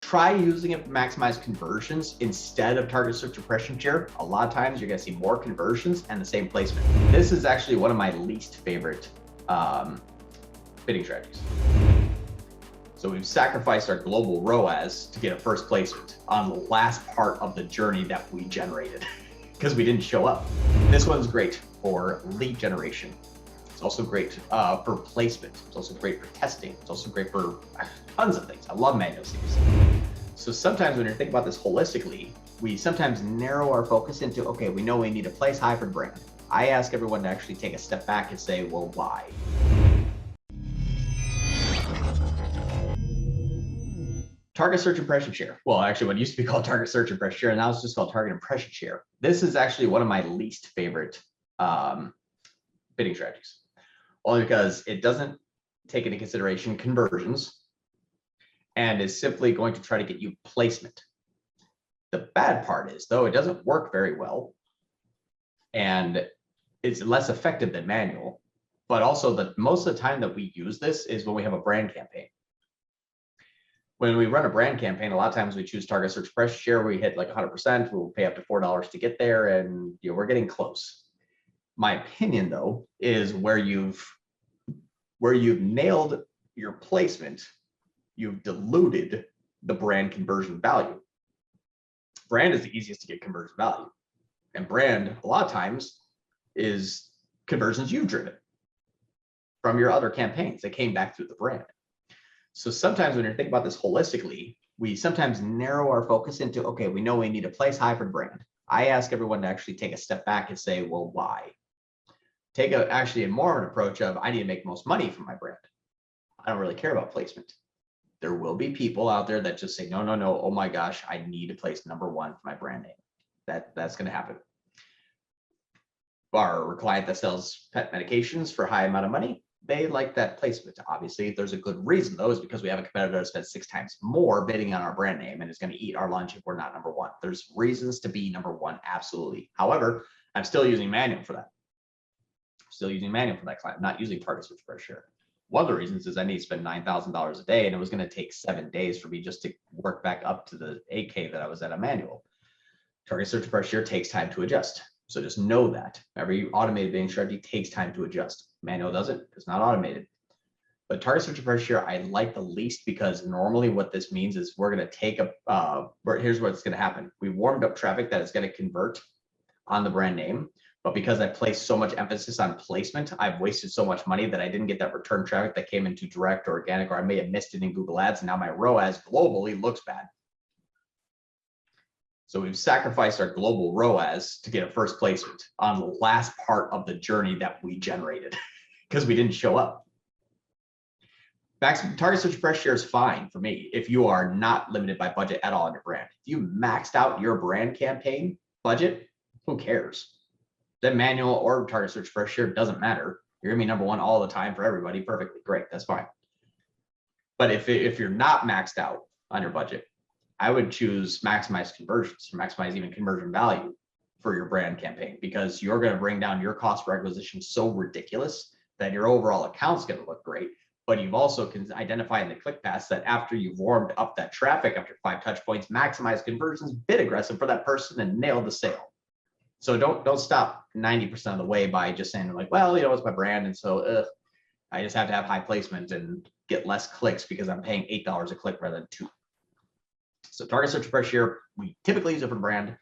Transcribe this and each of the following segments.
Try using it to maximize conversions instead of target search impression share. A lot of times you're going to see more conversions and the same placement. This is actually one of my least favorite bidding strategies. So we've sacrificed our global ROAS to get a first placement on the last part of the journey that we generated because we didn't show up. This one's great for lead generation. It's also great for placement. It's also great for testing. It's also great for tons of things. I love Manual CPC. So sometimes when you're thinking about this holistically, we sometimes narrow our focus into, okay, we know we need to place high for brand. I ask everyone to actually take a step back and say, well, why? Target search impression share. Well, actually what used to be called target search impression share, and now it's just called target impression share. This is actually one of my least favorite bidding strategies, only because it doesn't take into consideration conversions and is simply going to try to get you placement. The bad part is, though, it doesn't work very well and it's less effective than manual, but also that most of the time that we use this is when we have a brand campaign. When we run a brand campaign, a lot of times we choose target search impression share. We hit like 100%. We'll pay up to $4 to get there, and we're getting close. My opinion, though, is where you've nailed your placement, you've diluted the brand conversion value. Brand is the easiest to get conversion value, and brand a lot of times is conversions you've driven from your other campaigns that came back through the brand. So sometimes when you're thinking about this holistically, we sometimes narrow our focus into, okay, we know we need to place high for brand. I ask everyone to actually take a step back and say, well, why? Take actually more of an approach of, I need to make most money from my brand. I don't really care about placement. There will be people out there that just say, no, oh my gosh, I need to place #1 for my brand name. That's going to happen. Our client that sells pet medications for a high amount of money, they like that placement. Obviously, there's a good reason, though, is because we have a competitor that spends 6 times more bidding on our brand name and is going to eat our lunch if we're not #1. There's reasons to be #1, absolutely. However, I'm still using manual for that. Still using manual for that client. I'm not using target search impression share. One of the reasons is I need to spend $9,000 a day, and it was going to take 7 days for me just to work back up to the 8K that I was at a manual. Target search impression share takes time to adjust. So just know that every automated bidding strategy takes time to adjust. Manual doesn't, it's not automated. But target search impression share, I like the least, because normally what this means is we're going to take here's what's going to happen. We warmed up traffic that is going to convert on the brand name. But because I placed so much emphasis on placement, I've wasted so much money that I didn't get that return traffic that came into direct or organic, or I may have missed it in Google Ads. And now my ROAS globally looks bad. So we've sacrificed our global ROAS to get a first placement on the last part of the journey that we generated because we didn't show up. Target search impression share is fine for me if you are not limited by budget at all on your brand. If you maxed out your brand campaign budget, who cares? Then manual or target search impression share doesn't matter. You're gonna be #1 all the time for everybody. Perfectly great, that's fine. But if you're not maxed out on your budget, I would choose maximize conversions, or maximize even conversion value for your brand campaign, because you're going to bring down your cost per acquisition so ridiculous that your overall account's going to look great. But you've also can identify in the click paths that after you've warmed up that traffic after 5 touch points, maximize conversions, bid aggressive for that person, and nail the sale. So don't stop 90% of the way by just saying like, well, it's my brand, and so I just have to have high placement and get less clicks because I'm paying $8 a click rather than $2. So target search impression share, we typically use it for brand.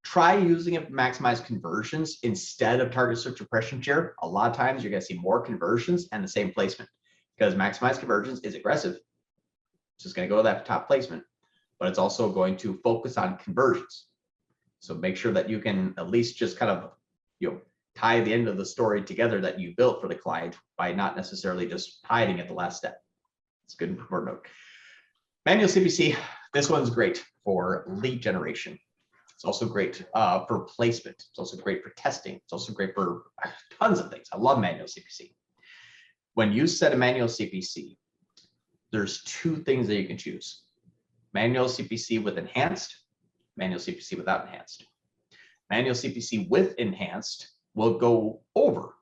Try using it to maximize conversions instead of target search impression share. A lot of times you're going to see more conversions and the same placement, because maximize conversions is aggressive. It's just going to go to that top placement, but it's also going to focus on conversions. So make sure that you can at least just kind of tie the end of the story together that you built for the client by not necessarily just hiding at the last step. It's good for note. Manual CPC, this one's great for lead generation. It's also great for placement. It's also great for testing. It's also great for tons of things. I love Manual CPC. When you set a Manual CPC, there's 2 things that you can choose. Manual CPC with Enhanced, Manual CPC without Enhanced. Manual CPC with Enhanced will go over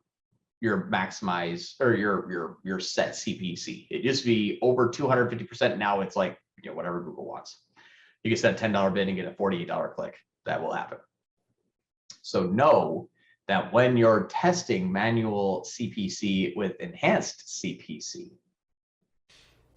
your maximize or your set CPC. It used to be over 250%. Now it's like, whatever Google wants. You can set a $10 bid and get a $48 click. That will happen. So know that when you're testing manual CPC with enhanced CPC.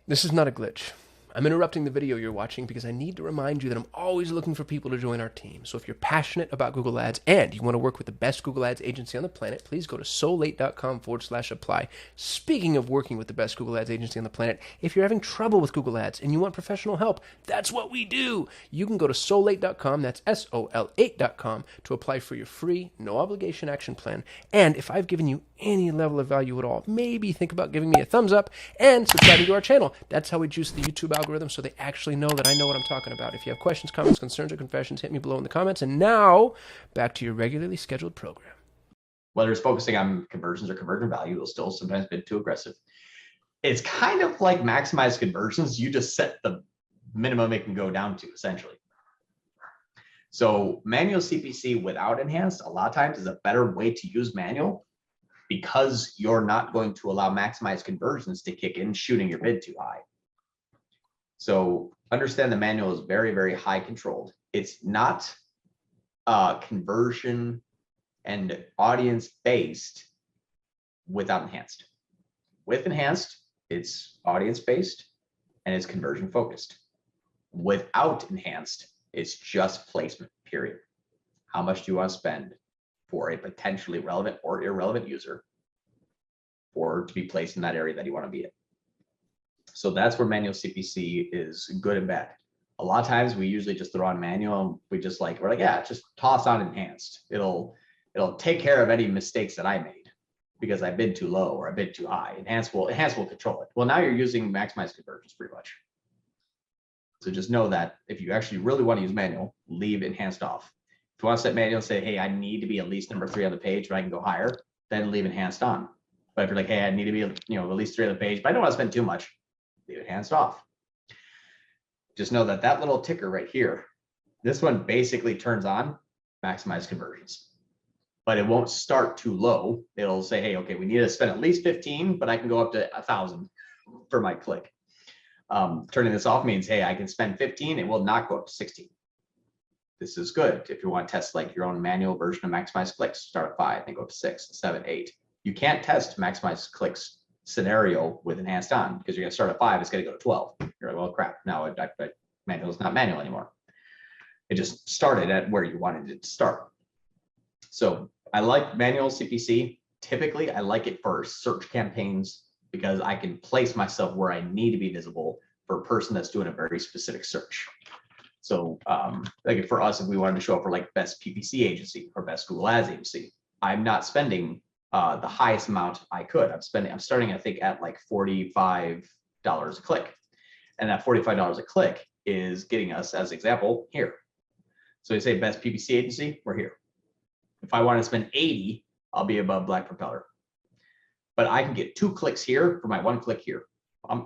This is not a glitch. I'm interrupting the video you're watching because I need to remind you that I'm always looking for people to join our team. So if you're passionate about Google Ads and you want to work with the best Google Ads agency on the planet, please go to solate.com/apply. Speaking of working with the best Google Ads agency on the planet, if you're having trouble with Google Ads and you want professional help, that's what we do. You can go to solate.com, that's SOL8.com, to apply for your free, no obligation action plan. And if I've given you any level of value at all, maybe think about giving me a thumbs up and subscribing to our channel. That's how we juice the YouTube algorithm so they actually know that I know what I'm talking about. If you have questions, comments, concerns, or confessions, hit me below in the comments. And now, back to your regularly scheduled program. Whether it's focusing on conversions or conversion value, it'll still sometimes be too aggressive. It's kind of like maximize conversions. You just set the minimum it can go down to, essentially. So manual CPC without enhanced, a lot of times is a better way to use manual, because you're not going to allow maximized conversions to kick in, shooting your bid too high. So understand the manual is very, very high controlled. It's not conversion and audience based without enhanced. With enhanced, it's audience based and it's conversion focused. Without enhanced, it's just placement, period. How much do you want to spend for a potentially relevant or irrelevant user or to be placed in that area that you want to be in? So that's where manual CPC is good and bad. A lot of times we usually just throw on manual and we're like, yeah, just toss on enhanced. It'll take care of any mistakes that I made because I bid too low or I bid too high. Enhanced will control it. Well, now you're using maximized conversions pretty much. So just know that if you actually really want to use manual, leave enhanced off. If you want to set manual and say, hey, I need to be at least number 3 on the page, but I can go higher, then leave enhanced on. But if you're like, hey, I need to be, at least 3 on the page, but I don't want to spend too much, leave enhanced off. Just know that that little ticker right here, this one basically turns on maximize conversions, but it won't start too low. It'll say, hey, okay, we need to spend at least 15, but I can go up to 1,000 for my click. Turning this off means, hey, I can spend 15, it will not go up to 16. This is good if you want to test like your own manual version of maximize clicks. Start at 5, then go up to 6, 7, 8. You can't test maximize clicks scenario with enhanced on because you're going to start at 5, it's going to go to 12. You're like, well, crap, now manual is not manual anymore. It just started at where you wanted it to start. So I like manual CPC. Typically, I like it for search campaigns because I can place myself where I need to be visible for a person that's doing a very specific search. So like for us, if we wanted to show up for like best PPC agency or best Google Ads agency, I'm not spending the highest amount I could. I'm starting, I think, at like $45 a click. And that $45 a click is getting us, as example, here. So you say best PPC agency, we're here. If I want to spend 80, I'll be above Black Propeller. But I can get 2 clicks here for my 1 click here.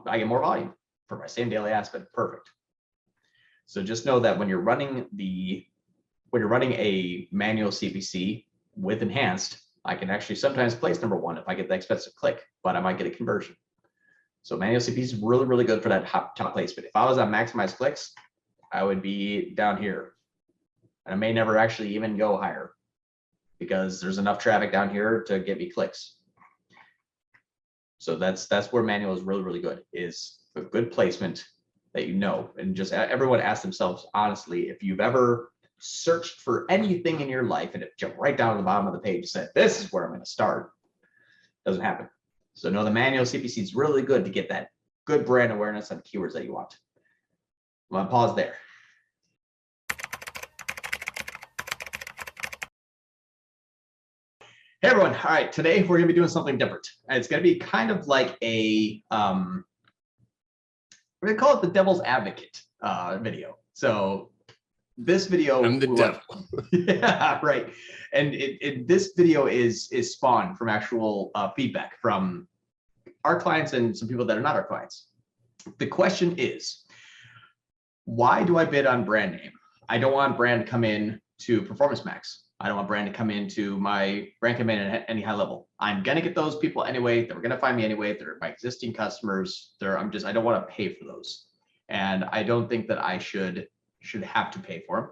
I get more volume for my same daily ad spend. Perfect. So just know that when you're running a manual CPC with enhanced, I can actually sometimes place number 1 if I get the expensive click, but I might get a conversion. So manual CPC is really, really good for that top placement. If I was on maximize clicks, I would be down here. And I may never actually even go higher because there's enough traffic down here to get me clicks. So that's where manual is really, really good, is a good placement that and just everyone ask themselves honestly, if you've ever searched for anything in your life and it jumped right down to the bottom of the page and said, this is where I'm going to start. Doesn't happen. So no, the manual CPC is really good to get that good brand awareness on keywords that you want. I'm going to pause there. Hey everyone, all right, today we're gonna be doing something different. And it's gonna be kind of like a, we're gonna call it the devil's advocate video. So this video- I'm the devil. Yeah, right. And this video is spawned from actual feedback from our clients and some people that are not our clients. The question is, why do I bid on brand name? I don't want brand to come in to Performance Max. I don't want brand to come into my brand campaign at any high level. I'm going to get those people anyway. They're going to find me anyway. They're my existing customers. I don't want to pay for those. And I don't think that I should have to pay for them.